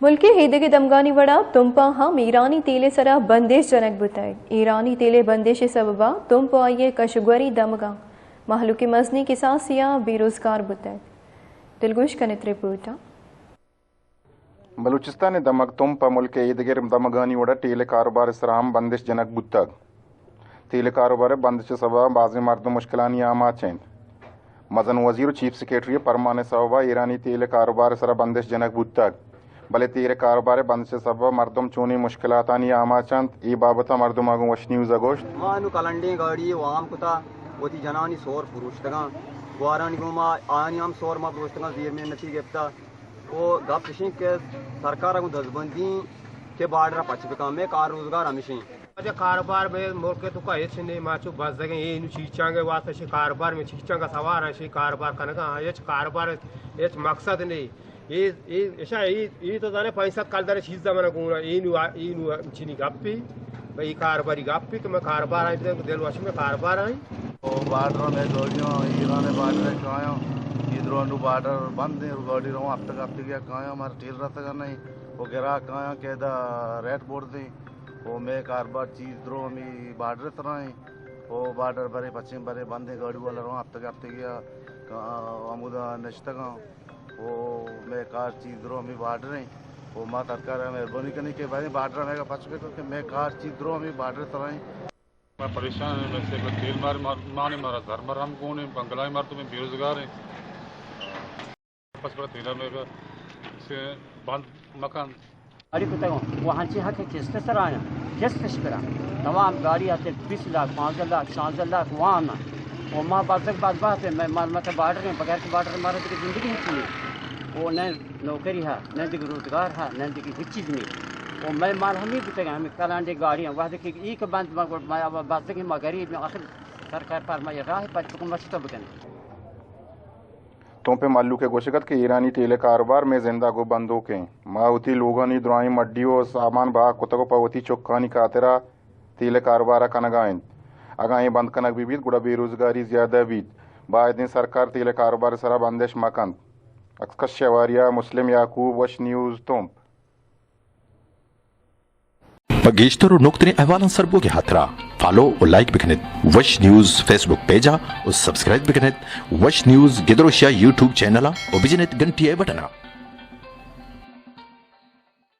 ಮುಲ್ಕಿ ಹೀದೆಗೆ ದಮ್ಗಾನಿ ವಡ ತುಂಪ ಹಮ್ ಈರಾನಿ ತೇಲೆ ಸರ ಬಂದೇಶ್ ಜನಕ್ ಬುತಾಯ್ ಈರಾನಿ ತೇಲೆ ಬಂದೇಶ್ सबब तुंप आइए कशगरी दमगा महलुकी मजनी के सासिया बेरोजगार बुताय್ दिलगुश कनित रिपोर्ट बलूचिस्तान दमक तुंप मुल्क ईदगिर दमगानी वड़ा टीले कारोबार सराम बंदिश जनक बुतग टीले कारोबार बंदिश सबब बाजी मर्द मुश्किलानी आमाचें मजन वजीर चीफ सेक्रेटरी परमाने सबब ईरानी टीले कारोबार सरा बंदिश जनक बुतग भले तीरे कारोबार बंदिश सबब मर्दम चूनी मुश्किलातानी आमाचंत ई बाबता मर्दम आगु वश न्यूज अगोश्त मानु कलंडे गाड़ी वाम कुता वती जनानी सोर पुरुषतगा वारानी गुमा आनी हम सोर मा पुरुषतगा वीर में नती गेप्ता वो गप शिं के सरकार को दसबंदी के बाडरा पचबका में कार रोजगार हमेशा अजे कारोबार में मुल्क तो का एच ने माचू बस जगह ये नु चीचांगे वास्ते से कारोबार में चीचांगा सवार है से कारोबार कनका एच कारोबार एच मकसद नहीं ये ऐसा ये तो जाने पैसा कल दारे चीज जमाना गुना ये नु चिनी गप्पी भाई कारोबारी गप्पी तो मैं कारोबार आई दिल वाश में कारोबार आई ओ बार्डर में गोलियों ईरान ने बार्डर कायो इधरों नु बार्डर बंद है गाड़ी रो अब तक क्या कायो मार टील रहता का नहीं वो गिरा कायो के दा रेड बोर्ड दी वो मैं कारोबार चीज द्रो मी बार्डर तरह है वो बार्डर बरे पश्चिम बरे बंद है गाड़ी वाला रो अब तक क्या अमुदा नश्ता का वो मैं कार चीज द्रो मी बार्डर है वो माँ सरकार मेहरबानी करने के बाद बार्डर में पच के तो मैं कार चीज द्रो मी बार्डर तरह है मैं परेशान है वैसे तेल माने मारा घर मर हम कौन है बंगलाई मार तो मैं बेरोजगार है बस बड़ा तेरा में से बंद मकान गाड़ी को तक वहाँ से हक किस्त सर आया किस्त करा तमाम गाड़ी आते 20 लाख 5 लाख 7 लाख वहाँ ना वो माँ बात है मैं मार मतलब बार्डर में बगैर के बार्डर मारे तो जिंदगी नहीं चली वो न नौकरी है न दिख रोजगार है न दिख कुछ चीज़ नहीं वो मैं माल हम ही बताएंगे हमें कलांडे गाड़ियाँ वह देखिए एक बंद बात देखिए मगरी में आखिर सरकार पर मैं राह पर मस्त बकने तो पे मालू के गोशगत के ईरानी टीले कारोबार में जिंदा गो बंदों के माउती लोगों नी दुराई मड्डियों सामान बा कुतको पवती चौकानी कातरा टीले कारोबार कनगाइन अगाई बंद कनक बीबीत गुड़ा बेरोजगारी ज्यादा बीत बाद दिन सरकार टीले कारोबार सरा बंदिश मकंद अक्सर शवारिया मुस्लिम याकूब वश न्यूज तोंप बगीश्तर और नुक्तने अहवालन सरबोगे हाथरा फॉलो और लाइक बिकनेत वश न्यूज फेसबुक पेजा और सब्सक्राइब बिकनेत वश न्यूज गिदरोशिया यूट्यूब चैनल और बिजनेत घंटी बटना